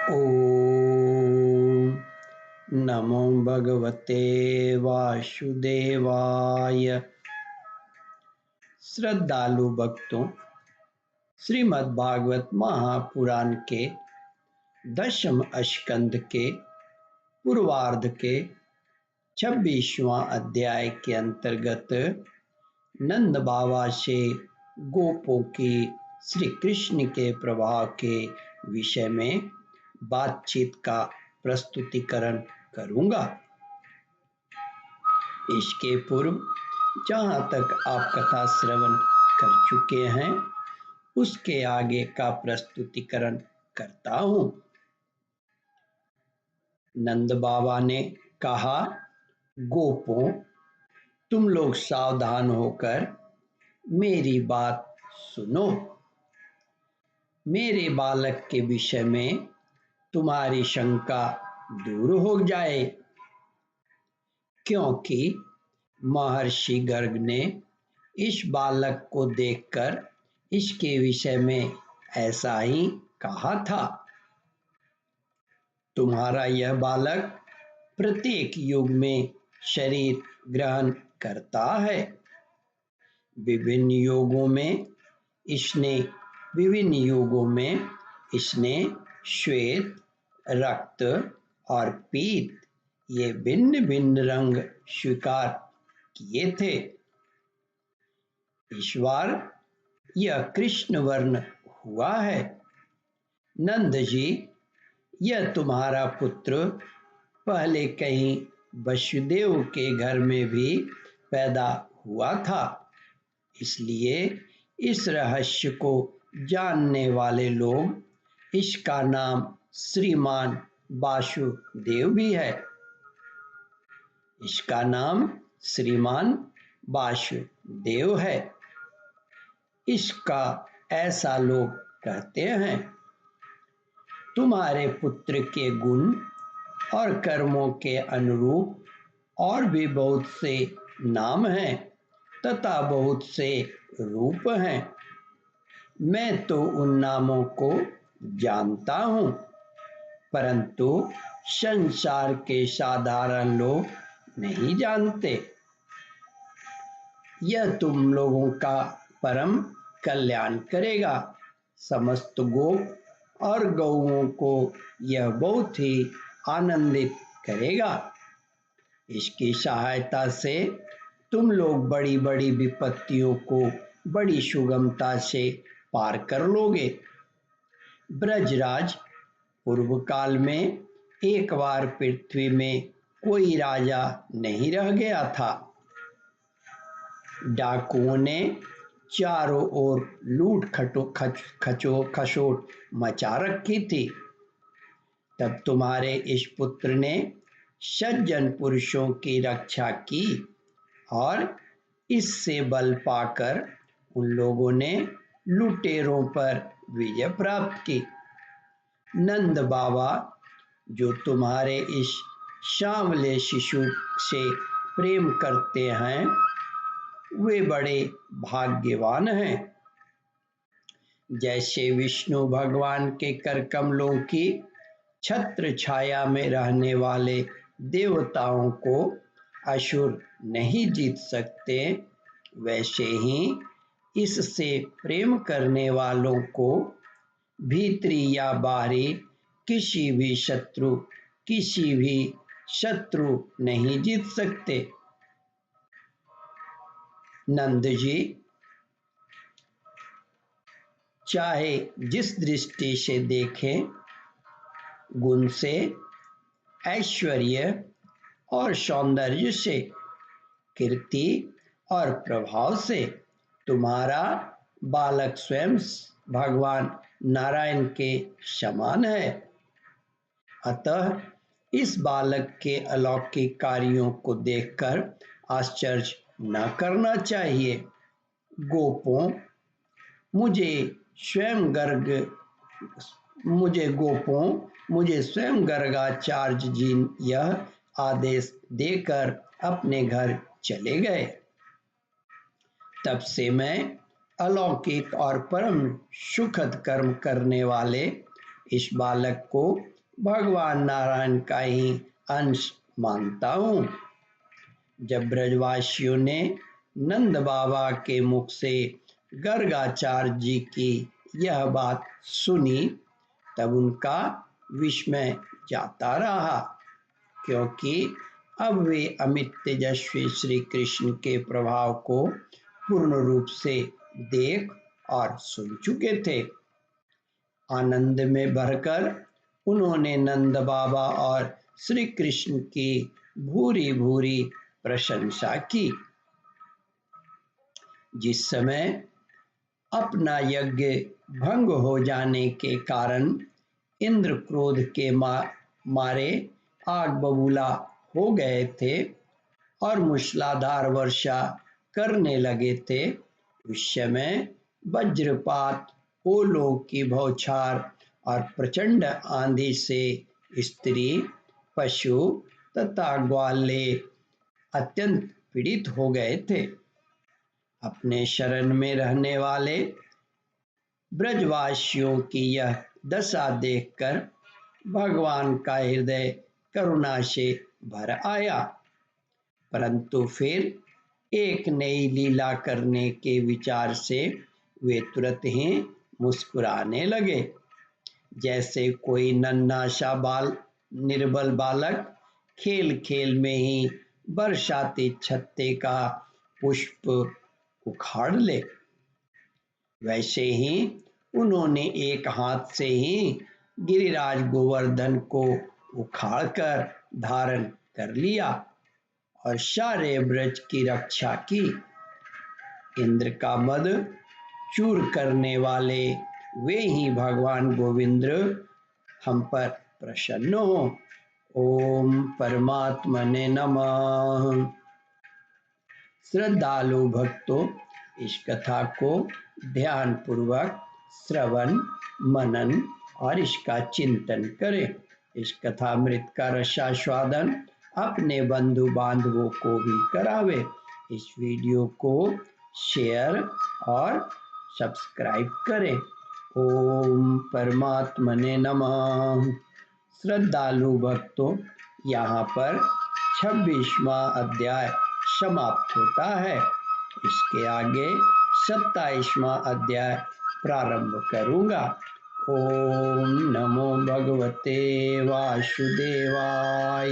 ओम नमो भगवते वासुदेवाय। श्रद्धालु भक्तों, श्रीमद् भागवत महापुराण के 10वें स्कंद के पूर्वार्ध के 26वां अध्याय के अंतर्गत नंद बाबा से गोपों की श्री कृष्ण के प्रभाव के विषय में बातचीत का प्रस्तुतिकरण करूंगा। इसके पूर्व जहां तक आप कथा श्रवण कर चुके हैं उसके आगे का प्रस्तुतिकरण करता हूं। नंद बाबा ने कहा, गोपों, तुम लोग सावधान होकर मेरी बात सुनो। मेरे बालक के विषय में तुम्हारी शंका दूर हो जाए, क्योंकि महर्षि गर्ग ने इस बालक को देखकर इसके विषय में ऐसा ही कहा था। तुम्हारा यह बालक प्रत्येक युग में शरीर ग्रहण करता है। विभिन्न युगों में इसने श्वेत, रक्त और पीत ये भिन्न भिन्न रंग स्वीकार किए थे। इस बार यह कृष्ण वर्ण हुआ है। नंद जी, यह तुम्हारा पुत्र पहले कहीं वसुदेव के घर में भी पैदा हुआ था, इसलिए इस रहस्य को जानने वाले लोग इसका नाम श्रीमान वासुदेव भी है। इसका नाम श्रीमान वासुदेव है। इसका ऐसा लोग कहते हैं। तुम्हारे पुत्र के गुण और कर्मों के अनुरूप और भी बहुत से नाम हैं तथा बहुत से रूप हैं। मैं तो उन नामों को जानता हूँ, परंतु संसार के साधारण लोग नहीं जानते। यह तुम लोगों का परम कल्याण करेगा। समस्त गोप और गौओं को यह बहुत ही आनंदित करेगा। इसकी सहायता से तुम लोग बड़ी बड़ी विपत्तियों को बड़ी सुगमता से पार कर लोगे। ब्रजराज, पूर्व काल में एक बार पृथ्वी में कोई राजा नहीं रह गया था। डाकुओं ने चारों ओर लूट खसोट मचा रखी थी। तब तुम्हारे इस पुत्र ने सज्जन पुरुषों की रक्षा की और इससे बल पाकर उन लोगों ने लुटेरों पर विजय प्राप्त की। नंद बाबा, जो तुम्हारे इस सांवले शिशु से प्रेम करते हैं वे बड़े भाग्यवान हैं। जैसे विष्णु भगवान के कर कमलों की छत्र छाया में रहने वाले देवताओं को असुर नहीं जीत सकते, वैसे ही इससे प्रेम करने वालों को भीतरी या बाहरी किसी भी शत्रु नहीं जीत सकते। नंद जी, चाहे जिस दृष्टि से देखें, गुण से, ऐश्वर्य और सौंदर्य से, कीर्ति और प्रभाव से तुम्हारा बालक स्वयं भगवान नारायण के समान है। अतः इस बालक के अलौकिक कार्यों को देखकर आश्चर्य न करना चाहिए। गोपों, मुझे स्वयं गर्गाचार्य जी यह आदेश देकर अपने घर चले गए। तब से मैं अलौकिक और परम सुखद कर्म करने वाले इस बालक को भगवान नारायण का ही अंश मानता हूँ। जब ब्रजवासियों ने नंद बाबा के मुख से गर्गाचार्य जी की यह बात सुनी तब उनका विस्मय जाता रहा, क्योंकि अब वे अमित तेजस्वी श्री कृष्ण के प्रभाव को पूर्ण रूप से देख और सुन चुके थे। आनंद में भरकर उन्होंने नंद बाबा और श्री कृष्ण की भूरी भूरी प्रशंसा की। जिस समय अपना यज्ञ भंग हो जाने के कारण इंद्र क्रोध के मारे आग बबूला हो गए थे और मूसलाधार वर्षा करने लगे थे, उस समय वज्रपात, ओलों की बौछार और प्रचंड आंधी से स्त्री, पशु तथा ग्वाले अत्यंत पीड़ित हो गए थे। अपने शरण में रहने वाले ब्रजवासियों की यह दशा देखकर भगवान का हृदय करुणा से भर आया, परंतु फिर एक नई लीला करने के विचार से वे तुरंत ही मुस्कुराने लगे, जैसे कोई नन्हा सा निर्बल बालक खेल खेल में ही बरसाती छत्ते का पुष्प उखाड़ ले। वैसे ही उन्होंने एक हाथ से ही गिरिराज गोवर्धन को उखाड़कर धारण कर लिया और सारे ब्रज की रक्षा की। इंद्र का मद चूर करने वाले वे ही भगवान गोविंद हम पर प्रसन्न हो। ओम परमात्मने नमः। श्रद्धालु भक्तों, इस कथा को ध्यान पूर्वक श्रवण, मनन और इसका चिंतन करें। इस कथामृत का रसास्वादन अपने बंधु बांधवों को भी करावे। इस वीडियो को शेयर और सब्सक्राइब करें। ओम परमात्मने नमः। श्रद्धालु भक्तों, यहाँ पर 26वां अध्याय समाप्त होता है। इसके आगे 27वां अध्याय प्रारंभ करूँगा। ओम नमो भगवते वासुदेवाय।